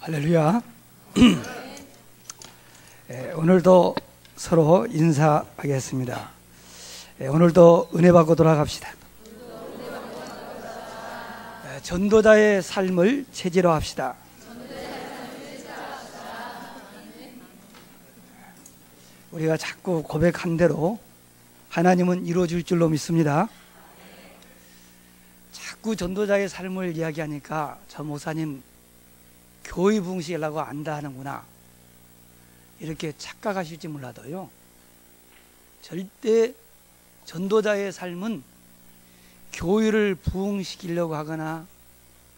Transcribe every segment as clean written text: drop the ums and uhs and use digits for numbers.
할렐루야. 오늘도 서로 인사하겠습니다. 오늘도 은혜 받고 돌아갑시다. 전도자의 삶을 체질화 합시다. 우리가 자꾸 고백한 대로 하나님은 이루어질 줄로 믿습니다. 자꾸 전도자의 삶을 이야기하니까 저 목사님 교회 부흥시키려고 안다 하는구나 이렇게 착각하실지 몰라도요, 절대 전도자의 삶은 교회를 부흥시키려고 하거나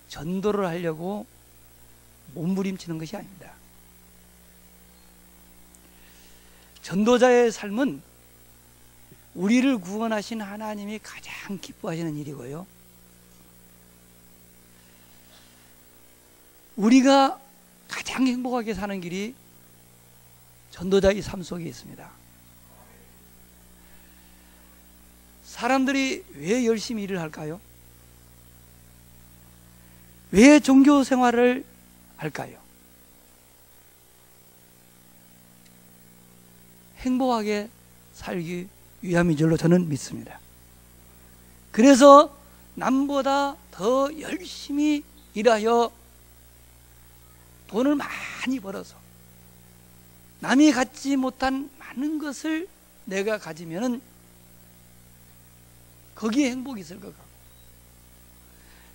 전도를 하려고 몸부림치는 것이 아닙니다. 전도자의 삶은 우리를 구원하신 하나님이 가장 기뻐하시는 일이고요, 우리가 가장 행복하게 사는 길이 전도자의 삶 속에 있습니다. 사람들이 왜 열심히 일을 할까요? 왜 종교 생활을 할까요? 행복하게 살기 위함인 줄로 저는 믿습니다. 그래서 남보다 더 열심히 일하여 돈을 많이 벌어서 남이 갖지 못한 많은 것을 내가 가지면은 거기에 행복이 있을 것 같고,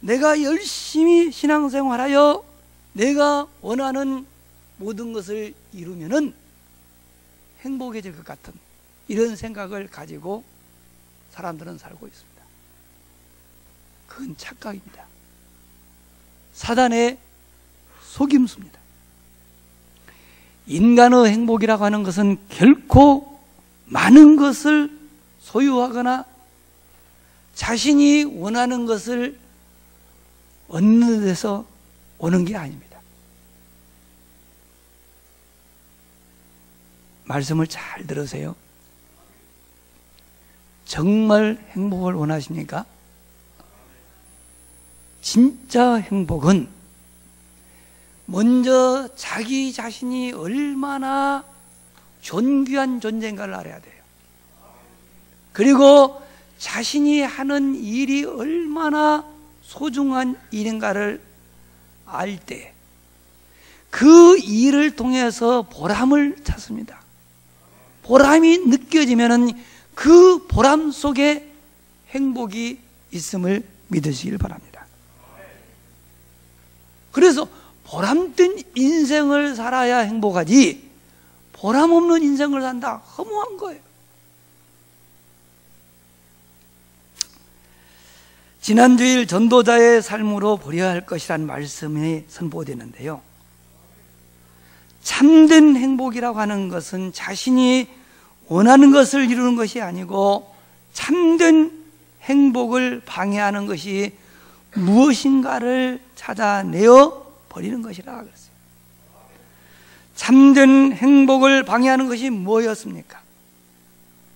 내가 열심히 신앙생활하여 내가 원하는 모든 것을 이루면은 행복해질 것 같은 이런 생각을 가지고 사람들은 살고 있습니다. 그건 착각입니다. 사단의 속임수입니다. 인간의 행복이라고 하는 것은 결코 많은 것을 소유하거나 자신이 원하는 것을 얻는 데서 오는 게 아닙니다. 말씀을 잘 들으세요. 정말 행복을 원하십니까? 진짜 행복은 먼저 자기 자신이 얼마나 존귀한 존재인가를 알아야 돼요. 그리고 자신이 하는 일이 얼마나 소중한 일인가를 알 때 그 일을 통해서 보람을 찾습니다. 보람이 느껴지면은 그 보람 속에 행복이 있음을 믿으시길 바랍니다. 그래서 보람된 인생을 살아야 행복하지, 보람 없는 인생을 산다 허무한 거예요. 지난주일 전도자의 삶으로 보려야 할 것이라는 말씀이 선포되는데요, 참된 행복이라고 하는 것은 자신이 원하는 것을 이루는 것이 아니고 참된 행복을 방해하는 것이 무엇인가를 찾아내어 버리는 것이라 그랬어요. 참된 행복을 방해하는 것이 뭐였습니까?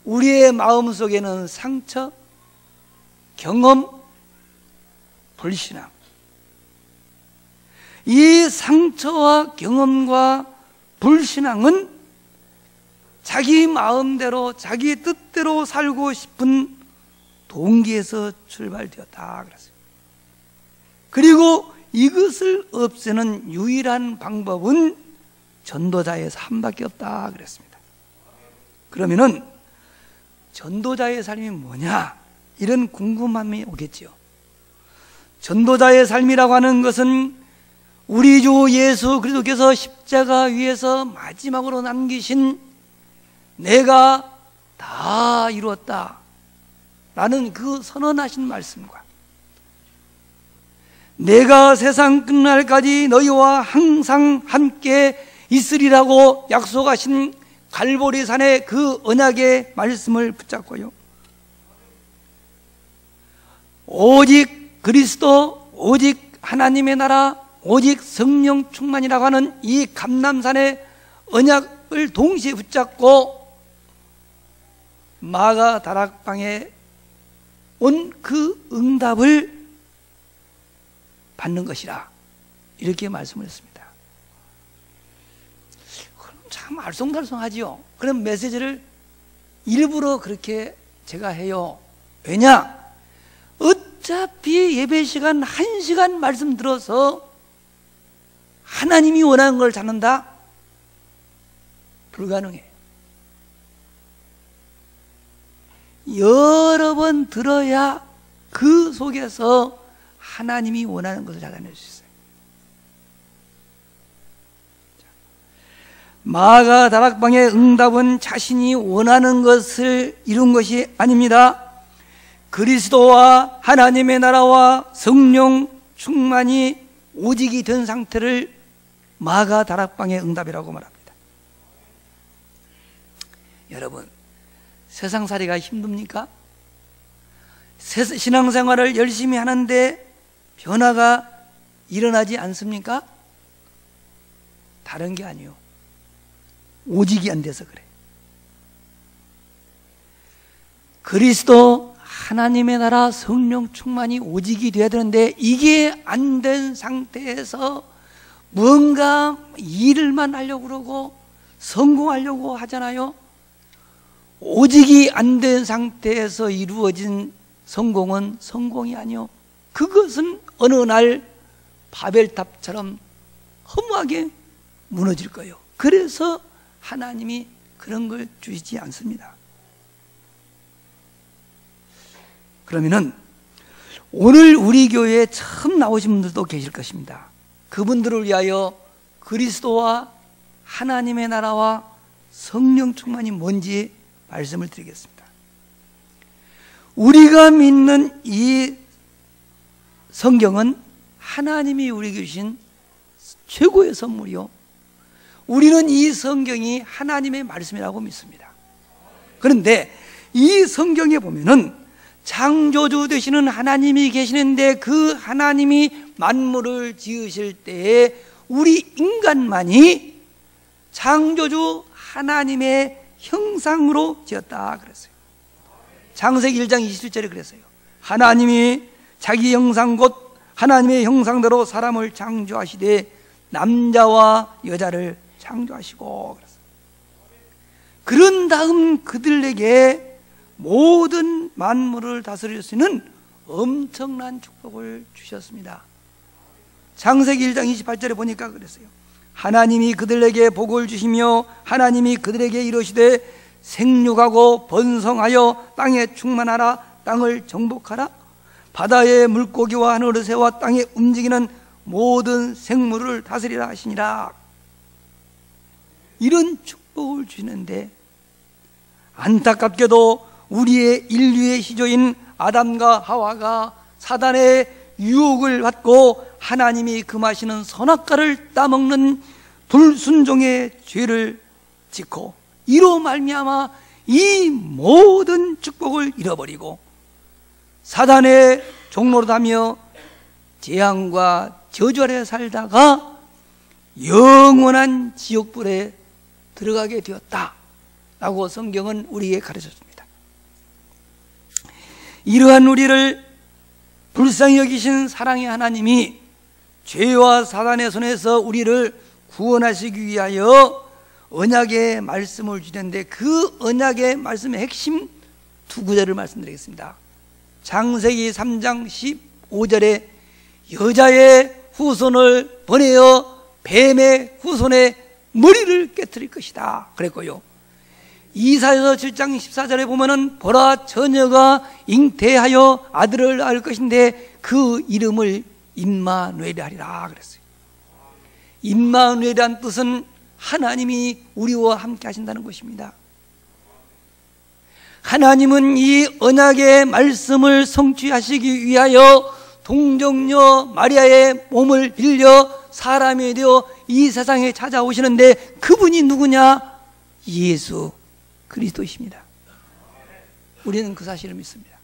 우리의 마음속에는 상처, 경험, 불신앙, 이 상처와 경험과 불신앙은 자기 마음대로 자기 뜻대로 살고 싶은 동기에서 출발되었다 그랬어요. 그리고 이것을 없애는 유일한 방법은 전도자의 삶밖에 없다 그랬습니다. 그러면은 전도자의 삶이 뭐냐, 이런 궁금함이 오겠지요. 전도자의 삶이라고 하는 것은 우리 주 예수 그리스도께서 십자가 위에서 마지막으로 남기신 내가 다 이루었다 라는 그 선언하신 말씀과 내가 세상 끝날까지 너희와 항상 함께 있으리라고 약속하신 갈보리산의 그 언약의 말씀을 붙잡고요, 오직 그리스도, 오직 하나님의 나라, 오직 성령 충만이라고 하는 이 감람산의 언약을 동시에 붙잡고 마가 다락방에 온 그 응답을 받는 것이라 이렇게 말씀을 했습니다. 참 알쏭달쏭하지요. 그런 메시지를 일부러 그렇게 제가 해요. 왜냐? 어차피 예배 시간 1시간 말씀 들어서 하나님이 원하는 걸 찾는다? 불가능해. 여러 번 들어야 그 속에서 하나님이 원하는 것을 찾아낼 수 있어요. 마가 다락방의 응답은 자신이 원하는 것을 이룬 것이 아닙니다. 그리스도와 하나님의 나라와 성령 충만이 오직이 된 상태를 마가 다락방의 응답이라고 말합니다. 여러분, 세상살이가 힘듭니까? 신앙생활을 열심히 하는데 변화가 일어나지 않습니까? 다른 게 아니에요. 오직이 안 돼서 그래. 그리스도 하나님의 나라 성령 충만이 오직이 돼야 되는데 이게 안 된 상태에서 뭔가 일을만 하려고 그러고 성공하려고 하잖아요. 오직이 안 된 상태에서 이루어진 성공은 성공이 아니요. 그것은 어느 날 바벨탑처럼 허무하게 무너질 거예요. 그래서 하나님이 그런 걸 주시지 않습니다. 그러면은 오늘 우리 교회에 처음 나오신 분들도 계실 것입니다. 그분들을 위하여 그리스도와 하나님의 나라와 성령 충만이 뭔지 말씀을 드리겠습니다. 우리가 믿는 이 성경은 하나님이 우리에게 주신 최고의 선물이요, 우리는 이 성경이 하나님의 말씀이라고 믿습니다. 그런데 이 성경에 보면은 창조주 되시는 하나님이 계시는데 그 하나님이 만물을 지으실 때에 우리 인간만이 창조주 하나님의 형상으로 지었다 그랬어요. 창세기 1장 27절에 그랬어요. 하나님이 자기 형상 곧 하나님의 형상대로 사람을 창조하시되 남자와 여자를 창조하시고 그랬어요. 그런 다음 그들에게 모든 만물을 다스릴 수 있는 엄청난 축복을 주셨습니다. 창세기 1장 28절에 보니까 그랬어요. 하나님이 그들에게 복을 주시며 하나님이 그들에게 이르시되 생육하고 번성하여 땅에 충만하라, 땅을 정복하라, 바다의 물고기와 하늘의 새와 땅에 움직이는 모든 생물을 다스리라 하시니라. 이런 축복을 주시는데 안타깝게도 우리의 인류의 시조인 아담과 하와가 사단의 유혹을 받고 하나님이 금하시는 선악과를 따먹는 불순종의 죄를 짓고 이로 말미암아 이 모든 축복을 잃어버리고 사단의 종노릇하며 재앙과 저주 아래 살다가 영원한 지옥불에 들어가게 되었다라고 성경은 우리에게 가르쳐줍니다. 이러한 우리를 불쌍히 여기신 사랑의 하나님이 죄와 사단의 손에서 우리를 구원하시기 위하여 언약의 말씀을 주셨는데 그 언약의 말씀의 핵심 두 구절을 말씀드리겠습니다. 창세기 3장 15절에 여자의 후손을 보내어 뱀의 후손의 머리를 깨뜨릴 것이다 그랬고요. 이사야서 7장 14절에 보면은 보라 처녀가 잉태하여 아들을 낳을 것인데 그 이름을 임마누엘이라 하리라 그랬어요. 임마누엘이란 뜻은 하나님이 우리와 함께 하신다는 것입니다. 하나님은 이 언약의 말씀을 성취하시기 위하여 동정녀 마리아의 몸을 빌려 사람이 되어 이 세상에 찾아오시는데 그분이 누구냐? 예수 그리스도이십니다. 우리는 그 사실을 믿습니다.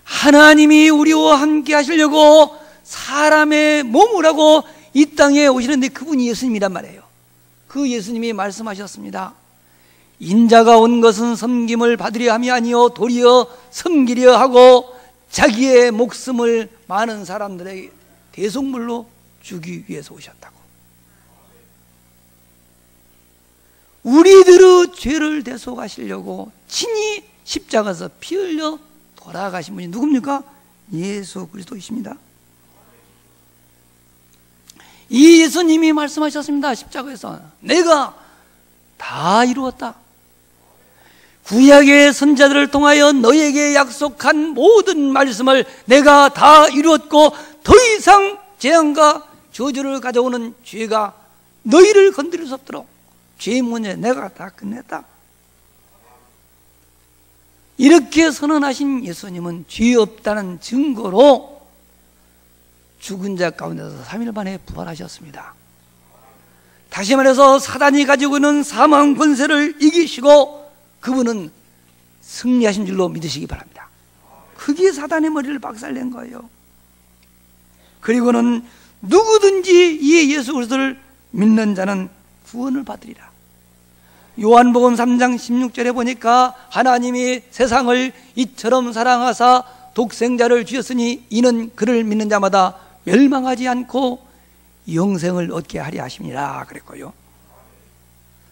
하나님이 우리와 함께 하시려고 사람의 몸을 하고 이 땅에 오시는데 그분이 예수님이란 말이에요. 그 예수님이 말씀하셨습니다. 인자가 온 것은 섬김을 받으려 함이 아니요 도리어 섬기려 하고 자기의 목숨을 많은 사람들에게 대속물로 주기 위해서 오셨다고. 우리들의 죄를 대속하시려고 친히 십자가에서 피 흘려 돌아가신 분이 누굽니까? 예수 그리스도이십니다. 이 예수님이 말씀하셨습니다. 십자가에서 내가 다 이루었다. 구약의 선자들을 통하여 너에게 약속한 모든 말씀을 내가 다 이루었고 더 이상 재앙과 저주를 가져오는 죄가 너희를 건드릴 수 없도록 죄의 문제 내가 다 끝냈다. 이렇게 선언하신 예수님은 죄 없다는 증거로 죽은 자 가운데서 3일 만에 부활하셨습니다. 다시 말해서 사단이 가지고 있는 사망 권세를 이기시고 그분은 승리하신 줄로 믿으시기 바랍니다. 그게 사단의 머리를 박살낸 거예요. 그리고는 누구든지 이 예수 그리스도를 믿는 자는 구원을 받으리라. 요한복음 3장 16절에 보니까 하나님이 세상을 이처럼 사랑하사 독생자를 주셨으니 이는 그를 믿는 자마다 멸망하지 않고 영생을 얻게 하려 하심이라 그랬고요.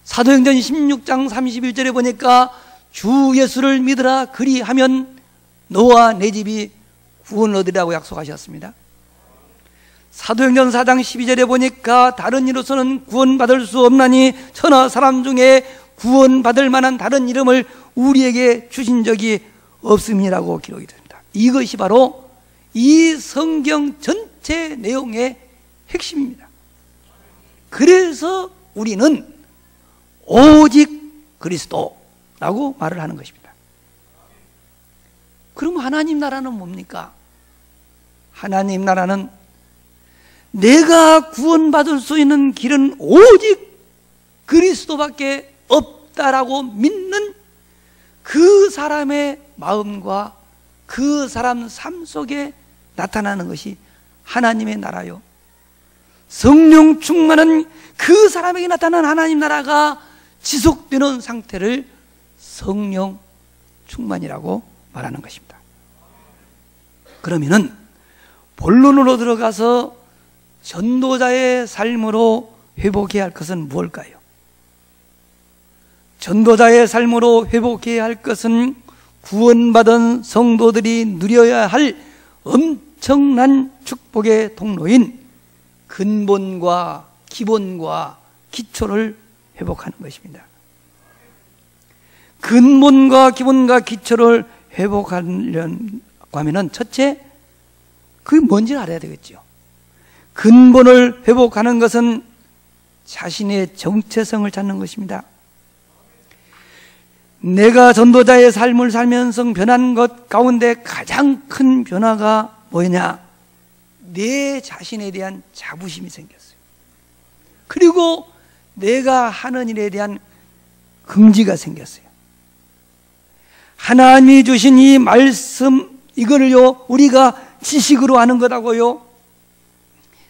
사도행전 16장 31절에 보니까 주 예수를 믿으라 그리하면 너와 내 집이 구원을 얻으리라고 약속하셨습니다. 사도행전 4장 12절에 보니까 다른 이로서는 구원받을 수 없나니 천하 사람 중에 구원받을 만한 다른 이름을 우리에게 주신 적이 없음이라고 기록이 됩니다. 이것이 바로 이 성경 전체 내용의 핵심입니다. 그래서 우리는 오직 그리스도라고 말을 하는 것입니다. 그럼 하나님 나라는 뭡니까? 하나님 나라는 내가 구원받을 수 있는 길은 오직 그리스도밖에 없다라고 믿는 그 사람의 마음과 그 사람 삶 속에 나타나는 것이 하나님의 나라요. 성령 충만한 그 사람에게 나타나는 하나님 나라가 지속되는 상태를 성령 충만이라고 말하는 것입니다. 그러면은 본론으로 들어가서 전도자의 삶으로 회복해야 할 것은 무엇일까요? 전도자의 삶으로 회복해야 할 것은 구원받은 성도들이 누려야 할 엄청난 축복의 통로인 근본과 기본과 기초를 회복하는 것입니다. 근본과 기본과 기초를 회복하려고 하면은 첫째, 그게 뭔지를 알아야 되겠죠. 근본을 회복하는 것은 자신의 정체성을 찾는 것입니다. 내가 전도자의 삶을 살면서 변한 것 가운데 가장 큰 변화가 뭐냐? 내 자신에 대한 자부심이 생겼어요. 그리고 내가 하는 일에 대한 긍지가 생겼어요. 하나님이 주신 이 말씀, 이거를요 우리가 지식으로 하는 것하고요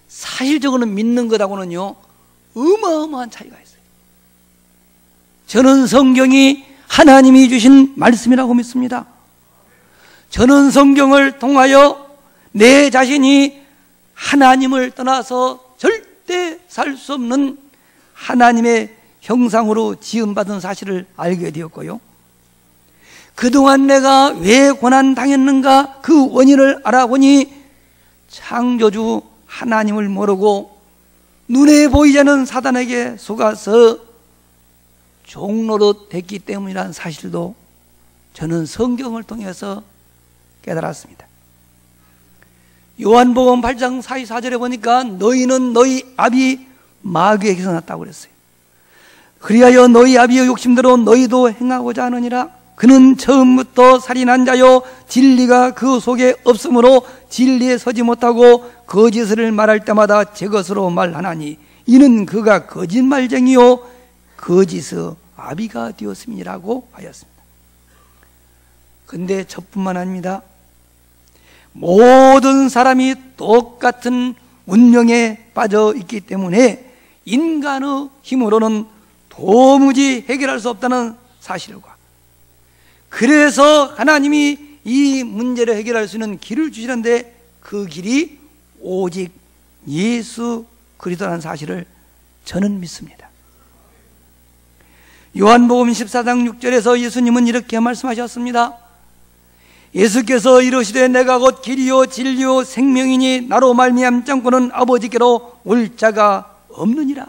사실적으로는 믿는 것하고는요 어마어마한 차이가 있어요. 저는 성경이 하나님이 주신 말씀이라고 믿습니다. 저는 성경을 통하여 내 자신이 하나님을 떠나서 절대 살 수 없는 하나님의 형상으로 지음받은 사실을 알게 되었고요, 그동안 내가 왜 고난당했는가 그 원인을 알아보니 창조주 하나님을 모르고 눈에 보이지 않는 사단에게 속아서 종로로 됐기 때문이라는 사실도 저는 성경을 통해서 깨달았습니다. 요한복음 8장 44절에 보니까 너희는 너희 아비 마귀에게서 났다고 그랬어요. 그리하여 너희 아비의 욕심대로 너희도 행하고자 하느니라. 그는 처음부터 살인한 자요 진리가 그 속에 없으므로 진리에 서지 못하고 거짓을 말할 때마다 제 것으로 말하나니 이는 그가 거짓말쟁이요 거짓의 아비가 되었음이라고 하였습니다. 근데 저뿐만 아닙니다. 모든 사람이 똑같은 운명에 빠져 있기 때문에 인간의 힘으로는 도무지 해결할 수 없다는 사실과, 그래서 하나님이 이 문제를 해결할 수 있는 길을 주시는데 그 길이 오직 예수 그리스도라는 사실을 저는 믿습니다. 요한복음 14장 6절에서 예수님은 이렇게 말씀하셨습니다. 예수께서 이르시되 내가 곧 길이요 진리요 생명이니 나로 말미암지 않고는 아버지께로 올 자가 없느니라.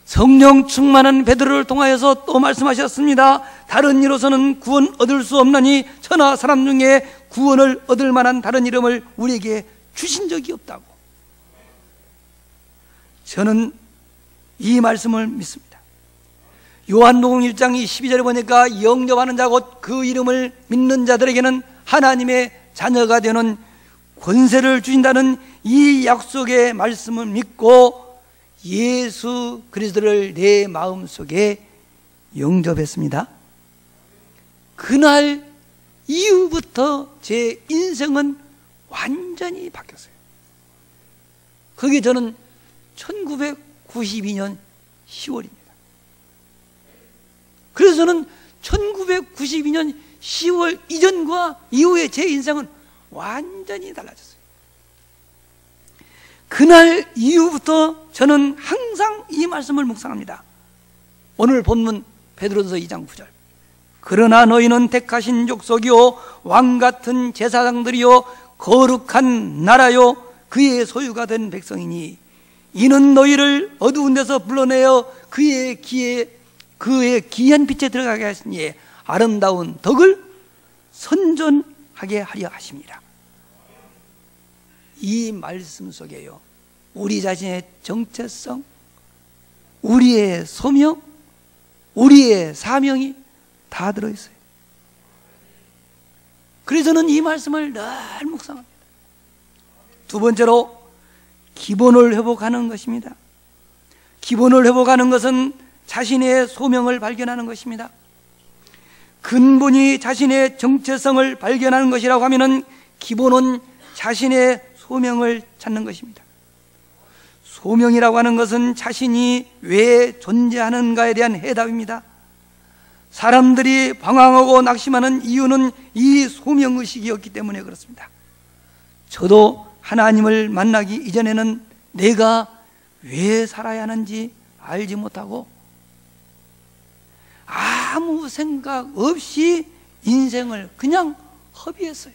성령 충만한 베드로를 통하여서 또 말씀하셨습니다. 다른 이로서는 구원 얻을 수 없나니 천하 사람 중에 구원을 얻을 만한 다른 이름을 우리에게 주신 적이 없다고. 저는 이 말씀을 믿습니다. 요한복음 1장 12절에 보니까 영접하는 자 곧 그 이름을 믿는 자들에게는 하나님의 자녀가 되는 권세를 주신다는 이 약속의 말씀을 믿고 예수 그리스도를 내 마음속에 영접했습니다. 그날 이후부터 제 인생은 완전히 바뀌었어요. 그게 저는 1992년 10월입니다. 그래서 저는 1992년 10월 이전과 이후의 제 인생은 완전히 달라졌어요. 그날 이후부터 저는 항상 이 말씀을 묵상합니다. 오늘 본문 베드로전서 2장 9절. 그러나 너희는 택하신 족속이요 왕같은 제사장들이요 거룩한 나라요 그의 소유가 된 백성이니 이는 너희를 어두운 데서 불러내어 그의 기이한 빛에 들어가게 하시니 아름다운 덕을 선전하게 하려 하심이라. 이 말씀 속에요 우리 자신의 정체성, 우리의 소명, 우리의 사명이 다 들어있어요. 그래서 저는 이 말씀을 늘 묵상합니다. 두 번째로 기본을 회복하는 것입니다. 기본을 회복하는 것은 자신의 소명을 발견하는 것입니다. 근본이 자신의 정체성을 발견하는 것이라고 하면은 기본은 자신의 소명을 찾는 것입니다. 소명이라고 하는 것은 자신이 왜 존재하는가에 대한 해답입니다. 사람들이 방황하고 낙심하는 이유는 이 소명의식이 없기 때문에 그렇습니다. 저도 하나님을 만나기 이전에는 내가 왜 살아야 하는지 알지 못하고 아무 생각 없이 인생을 그냥 허비했어요.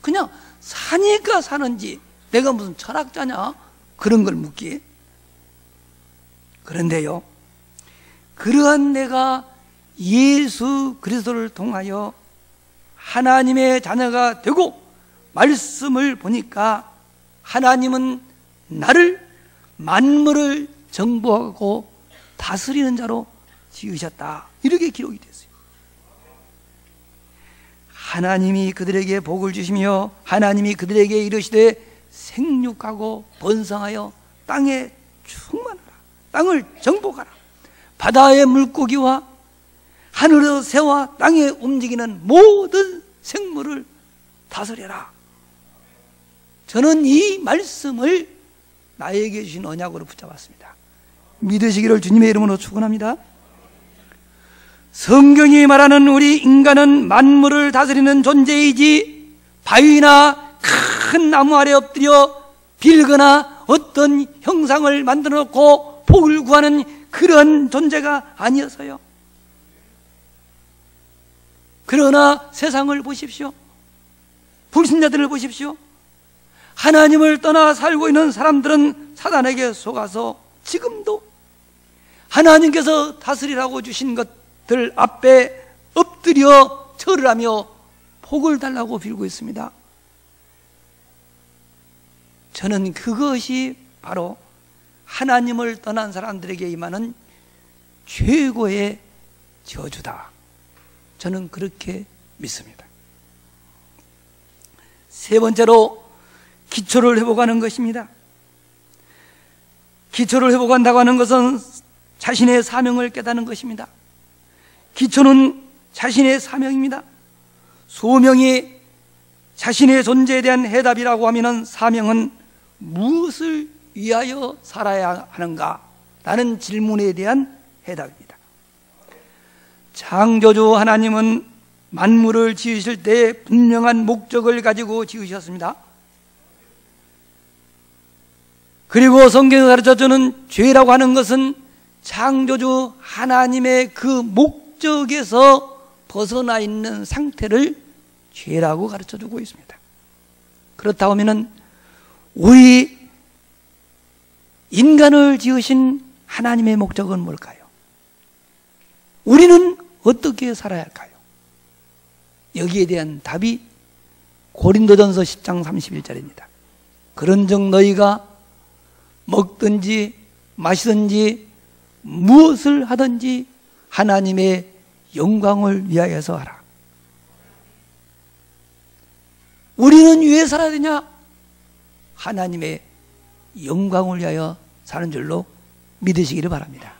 그냥 사니까 사는지 내가 무슨 철학자냐 그런 걸 묻기에. 그런데요 그러한 내가 예수 그리스도를 통하여 하나님의 자녀가 되고 말씀을 보니까 하나님은 나를 만물을 정복하고 다스리는 자로 지으셨다 이렇게 기록이 됐어요. 하나님이 그들에게 복을 주시며 하나님이 그들에게 이르시되 생육하고 번성하여 땅에 충만하라 땅을 정복하라 바다의 물고기와 하늘의 새와 땅에 움직이는 모든 생물을 다스려라. 저는 이 말씀을 나에게 주신 언약으로 붙잡았습니다. 믿으시기를 주님의 이름으로 축원합니다. 성경이 말하는 우리 인간은 만물을 다스리는 존재이지 바위나 큰 나무 아래 엎드려 빌거나 어떤 형상을 만들어 놓고 복을 구하는 그런 존재가 아니어서요. 그러나 세상을 보십시오. 불신자들을 보십시오. 하나님을 떠나 살고 있는 사람들은 사단에게 속아서 지금도 하나님께서 다스리라고 주신 것들 앞에 엎드려 절을 하며 복을 달라고 빌고 있습니다. 저는 그것이 바로 하나님을 떠난 사람들에게 임하는 최고의 저주다. 저는 그렇게 믿습니다. 세 번째로 기초를 회복하는 것입니다. 기초를 회복한다고 하는 것은 자신의 사명을 깨닫는 것입니다. 기초는 자신의 사명입니다. 소명이 자신의 존재에 대한 해답이라고 하면 사명은 무엇을 위하여 살아야 하는가? 라는 질문에 대한 해답입니다. 창조주 하나님은 만물을 지으실 때 분명한 목적을 가지고 지으셨습니다. 그리고 성경에 가르쳐주는 죄라고 하는 것은 창조주 하나님의 그 목적에서 벗어나 있는 상태를 죄라고 가르쳐주고 있습니다. 그렇다고 하면은 우리 인간을 지으신 하나님의 목적은 뭘까요? 우리는 어떻게 살아야 할까요? 여기에 대한 답이 고린도전서 10장 31절입니다. 그런즉 너희가 먹든지 마시든지 무엇을 하든지 하나님의 영광을 위하여서 하라. 우리는 왜 살아야 되냐? 하나님의 영광을 위하여 사는 줄로 믿으시기를 바랍니다.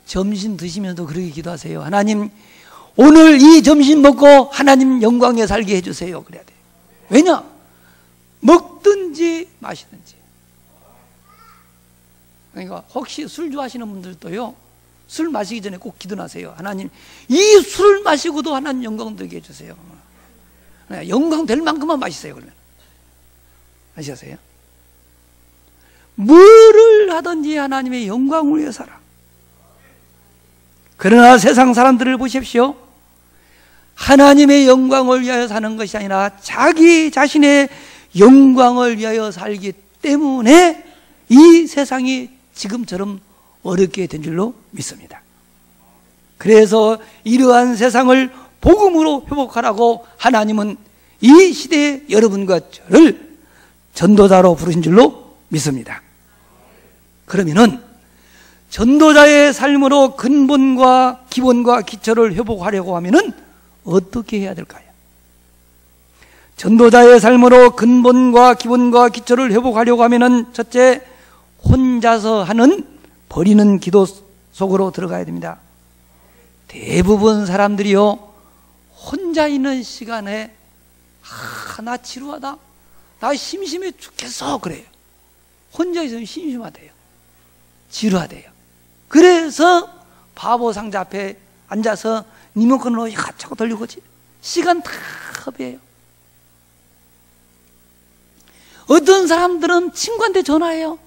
점심 드시면서도 그렇게 기도하세요. 하나님, 오늘 이 점심 먹고 하나님 영광에 살게 해주세요. 그래야 돼요. 왜냐? 먹든지 마시든지. 그러니까 혹시 술 좋아하시는 분들도요, 술 마시기 전에 꼭 기도하세요. 하나님, 이 술을 마시고도 하나님 영광 되게 해주세요. 영광 될 만큼만 마시세요. 그러면 아시겠어요? 뭐를 하든지 하나님의 영광을 위해 살아. 그러나 세상 사람들을 보십시오. 하나님의 영광을 위하여 사는 것이 아니라 자기 자신의 영광을 위하여 살기 때문에 이 세상이 지금처럼 어렵게 된 줄로 믿습니다. 그래서 이러한 세상을 복음으로 회복하라고 하나님은 이 시대의 여러분과 저를 전도자로 부르신 줄로 믿습니다. 그러면은 전도자의 삶으로 근본과 기본과 기초를 회복하려고 하면은 어떻게 해야 될까요? 전도자의 삶으로 근본과 기본과 기초를 회복하려고 하면은 첫째, 혼자서 하는 버리는 기도 속으로 들어가야 됩니다. 대부분 사람들이요, 혼자 있는 시간에 나 지루하다, 나 심심해 죽겠어 그래요. 혼자 있으면 심심하대요, 지루하대요. 그래서 바보 상자 앞에 앉아서 리모컨으로 이것저것 돌리고 시간 다 허비해요. 어떤 사람들은 친구한테 전화해요.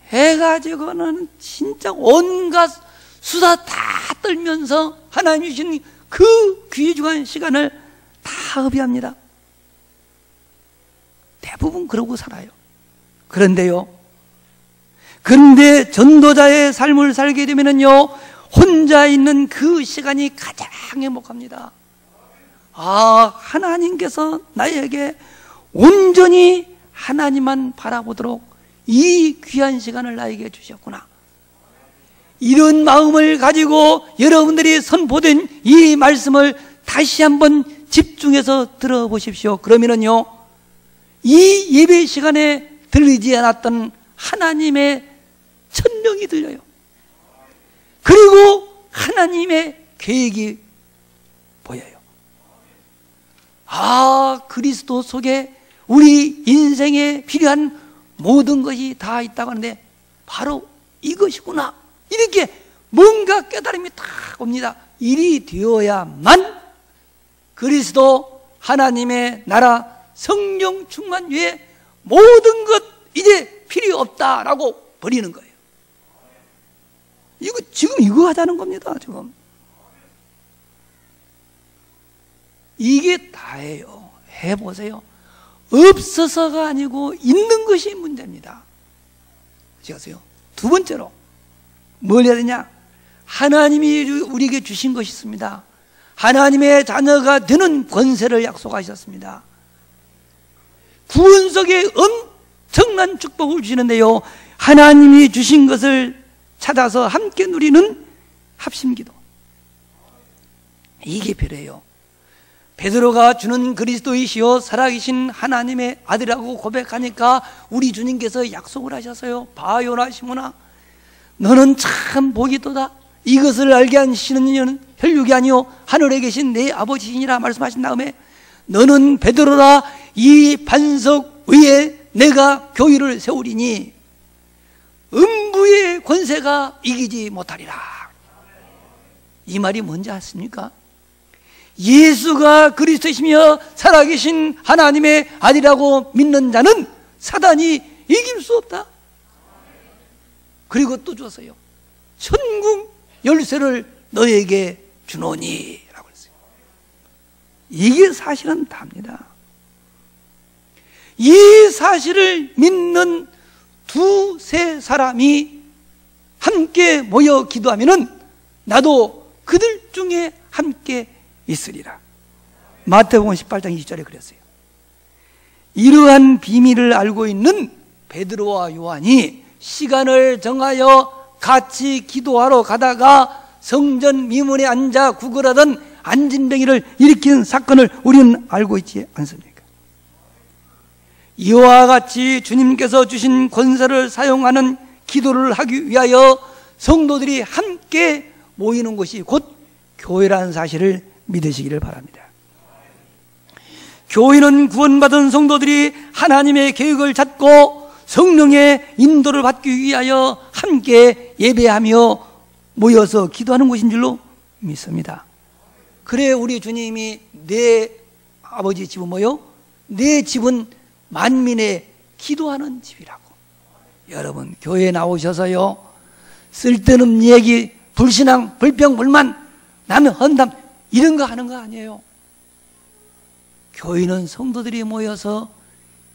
해가지고는 진짜 온갖 수다 다 떨면서 하나님이 주신 그 귀중한 시간을 다 허비합니다. 대부분 그러고 살아요. 그런데 전도자의 삶을 살게 되면요, 혼자 있는 그 시간이 가장 행복합니다. 하나님께서 나에게 온전히 하나님만 바라보도록 이 귀한 시간을 나에게 주셨구나. 이런 마음을 가지고 여러분들이 선포된 이 말씀을 다시 한번 집중해서 들어보십시오. 그러면은요, 이 예배 시간에 들리지 않았던 하나님의 천명이 들려요. 그리고 하나님의 계획이 보여요. 그리스도 속에 우리 인생에 필요한 모든 것이 다 있다고 하는데 바로 이것이구나. 이렇게 뭔가 깨달음이 딱 옵니다. 일이 되어야만 그리스도 하나님의 나라 성령 충만 외에 모든 것 이제 필요 없다라고 버리는 거예요. 지금 이거 하자는 겁니다. 지금 이게 다예요. 해보세요. 없어서가 아니고 있는 것이 문제입니다. 아시겠어요? 두 번째로 뭘 해야 되냐? 하나님이 우리에게 주신 것이 있습니다. 하나님의 자녀가 되는 권세를 약속하셨습니다. 구원 속에 엄청난 축복을 주시는데요, 하나님이 주신 것을 찾아서 함께 누리는 합심기도, 이게 필요해요. 베드로가 주는 그리스도이시요 살아계신 하나님의 아들이라고 고백하니까 우리 주님께서 약속을 하셨어요. 바요나 시모나, 너는 참 복이도다. 이것을 알게 하시는 이는 혈육이 아니요 하늘에 계신 내 아버지시니라 말씀하신 다음에, 너는 베드로라, 이 반석 위에 내가 교회를 세우리니 음부의 권세가 이기지 못하리라. 이 말이 뭔지 아십니까? 예수가 그리스도이시며 살아계신 하나님의 아들이라고 믿는 자는 사단이 이길 수 없다. 그리고 또 주었어요. 천국 열쇠를 너에게 주노니 라고 했어요. 이게 사실은 답니다. 이 사실을 믿는 두세 사람이 함께 모여 기도하면은 나도 그들 중에 함께 있으리라. 마태복음 18장 20절에 그랬어요. 이러한 비밀을 알고 있는 베드로와 요한이 시간을 정하여 같이 기도하러 가다가 성전 미문에 앉아 구걸하던 안진뱅이를 일으킨 사건을 우리는 알고 있지 않습니까? 이와 같이 주님께서 주신 권세를 사용하는 기도를 하기 위하여 성도들이 함께 모이는 것이 곧 교회라는 사실을 믿으시기를 바랍니다. 교회는 구원받은 성도들이 하나님의 계획을 찾고 성령의 인도를 받기 위하여 함께 예배하며 모여서 기도하는 곳인 줄로 믿습니다. 그래 우리 주님이 내 아버지 집은 뭐요? 내 집은 만민의 기도하는 집이라고. 여러분 교회에 나오셔서요 쓸데없는 얘기, 불신앙, 불평, 불만, 나는 헌담 이런 거 하는 거 아니에요. 교회는 성도들이 모여서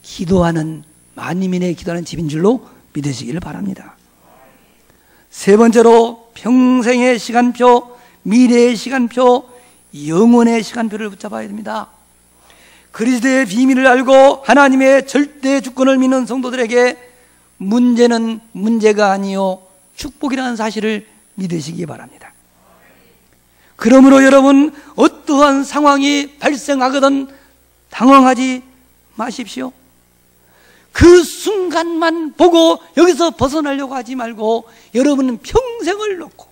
기도하는, 만민의 기도하는 집인 줄로 믿으시기를 바랍니다. 세 번째로 평생의 시간표, 미래의 시간표, 영원의 시간표를 붙잡아야 됩니다. 그리스도의 비밀을 알고 하나님의 절대 주권을 믿는 성도들에게 문제는 문제가 아니요 축복이라는 사실을 믿으시기 바랍니다. 그러므로 여러분 어떠한 상황이 발생하거든 당황하지 마십시오. 그 순간만 보고 여기서 벗어나려고 하지 말고 여러분은 평생을 놓고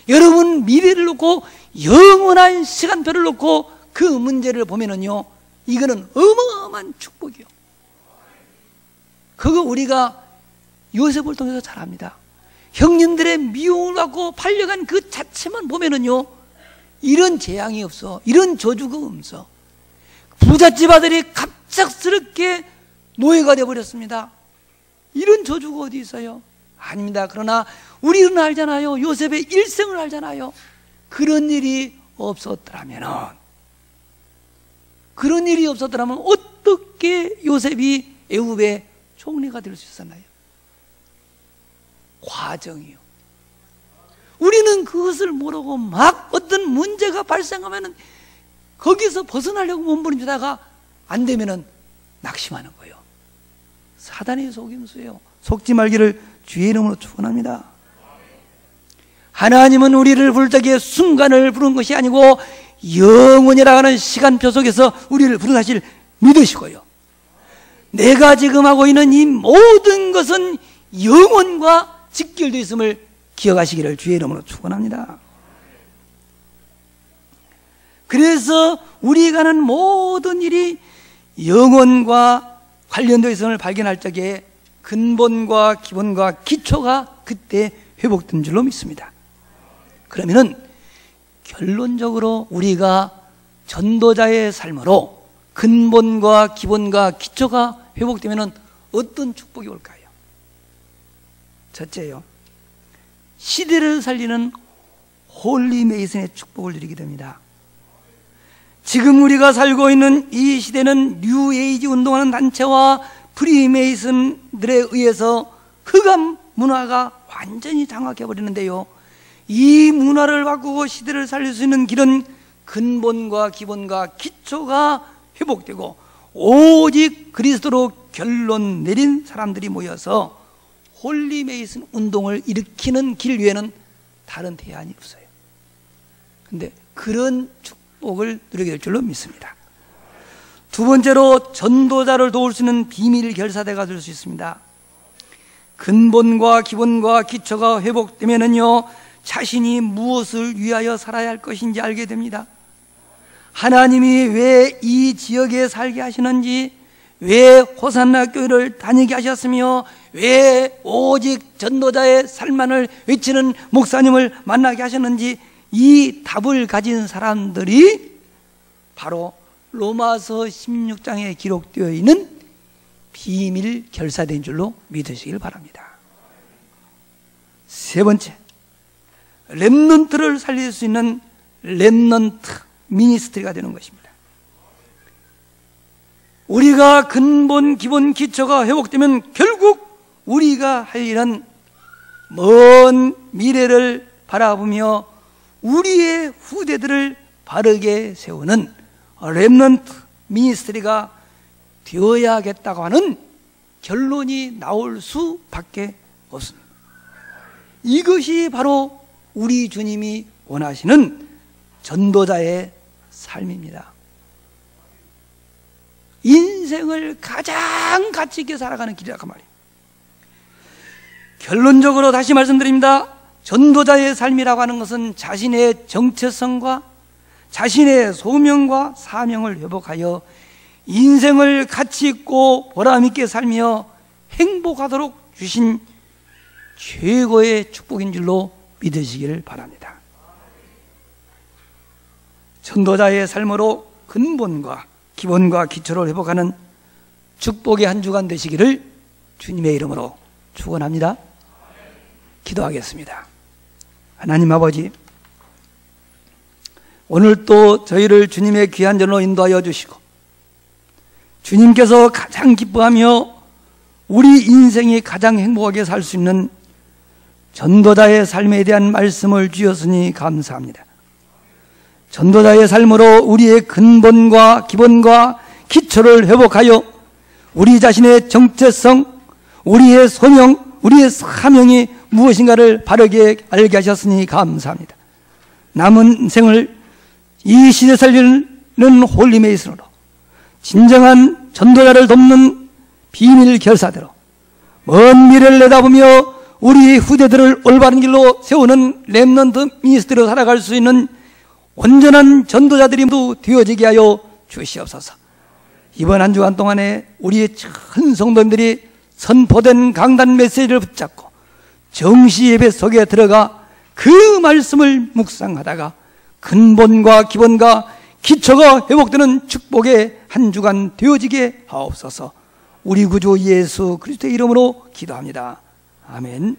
여러분 미래를 놓고 영원한 시간표를 놓고 그 문제를 보면은요 이거는 어마어마한 축복이요. 그거 우리가 요셉을 통해서 잘 압니다. 형님들의 미움을 받고 팔려간 그 자체만 보면은요 이런 재앙이 없어, 이런 저주가 없어. 부잣집 아들이 갑작스럽게 노예가 되어버렸습니다. 이런 저주가 어디 있어요? 아닙니다. 그러나 우리는 알잖아요. 요셉의 일생을 알잖아요. 그런 일이 없었더라면 어떻게 요셉이 애굽의 총리가 될 수 있었나요? 과정이요. 우리는 그것을 모르고 막 어떤 문제가 발생하면은 거기서 벗어나려고 몸부림치다가 안 되면은 낙심하는 거예요. 사단의 속임수예요. 속지 말기를 주의 이름으로 축원합니다. 하나님은 우리를 부를 적에 순간을 부른 것이 아니고 영원이라 하는 시간표 속에서 우리를 부른 사실 믿으시고요. 내가 지금 하고 있는 이 모든 것은 영원과 직결되어 있음을 기억하시기를 주의 이름으로 축원합니다. 그래서 우리가 하는 모든 일이 영원과 관련되어 있음을 발견할 적에 근본과 기본과 기초가 그때 회복된 줄로 믿습니다. 그러면은 결론적으로 우리가 전도자의 삶으로 근본과 기본과 기초가 회복되면은 어떤 축복이 올까요? 첫째요, 시대를 살리는 홀리 메이슨의 축복을 누리게 됩니다. 지금 우리가 살고 있는 이 시대는 뉴에이지 운동하는 단체와 프리메이슨들에 의해서 흑암 문화가 완전히 장악해버리는데요, 이 문화를 바꾸고 시대를 살릴 수 있는 길은 근본과 기본과 기초가 회복되고 오직 그리스도로 결론 내린 사람들이 모여서 홀리메이슨 운동을 일으키는 길 외에는 다른 대안이 없어요. 그런데 그런 축복을 누리게 될 줄로 믿습니다. 두 번째로 전도자를 도울 수 있는 비밀 결사대가 될 수 있습니다. 근본과 기본과 기초가 회복되면은요, 자신이 무엇을 위하여 살아야 할 것인지 알게 됩니다. 하나님이 왜 이 지역에 살게 하시는지, 왜 호산나 교회를 다니게 하셨으며, 왜 오직 전도자의 삶만을 외치는 목사님을 만나게 하셨는지, 이 답을 가진 사람들이 바로 로마서 16장에 기록되어 있는 비밀 결사된 줄로 믿으시길 바랍니다. 세 번째, 렘넌트를 살릴 수 있는 렘넌트 미니스트리가 되는 것입니다. 우리가 근본, 기본, 기초가 회복되면 결국 우리가 할 일은 먼 미래를 바라보며 우리의 후대들을 바르게 세우는 렘넌트 미니스트리가 되어야겠다고 하는 결론이 나올 수밖에 없습니다. 이것이 바로 우리 주님이 원하시는 전도자의 삶입니다. 인생을 가장 가치 있게 살아가는 길이라고 말이에요. 결론적으로 다시 말씀드립니다. 전도자의 삶이라고 하는 것은 자신의 정체성과 자신의 소명과 사명을 회복하여 인생을 가치 있고 보람 있게 살며 행복하도록 주신 최고의 축복인 줄로 믿으시기를 바랍니다. 전도자의 삶으로 근본과 기본과 기초를 회복하는 축복의 한 주간 되시기를 주님의 이름으로 축원합니다. 기도하겠습니다. 하나님 아버지, 오늘 또 저희를 주님의 귀한 전으로 인도하여 주시고 주님께서 가장 기뻐하며 우리 인생이 가장 행복하게 살 수 있는 전도자의 삶에 대한 말씀을 주셨으니 감사합니다. 전도자의 삶으로 우리의 근본과 기본과 기초를 회복하여 우리 자신의 정체성, 우리의 소명, 우리의 사명이 무엇인가를 바르게 알게 하셨으니 감사합니다. 남은 인생을 이 시대 살리는 홀림의 이스로 진정한 전도자를 돕는 비밀 결사대로 먼 미래를 내다보며 우리 후대들을 올바른 길로 세우는 렘넌트 미니스트로 살아갈 수 있는 온전한 전도자들이 모두 되어지게 하여 주시옵소서. 이번 한 주간 동안에 우리의 큰 성도님들이 선포된 강단 메시지를 붙잡고 정시 예배 속에 들어가 그 말씀을 묵상하다가 근본과 기본과 기초가 회복되는 축복의 한 주간 되어지게 하옵소서. 우리 구주 예수 그리스도의 이름으로 기도합니다. 아멘.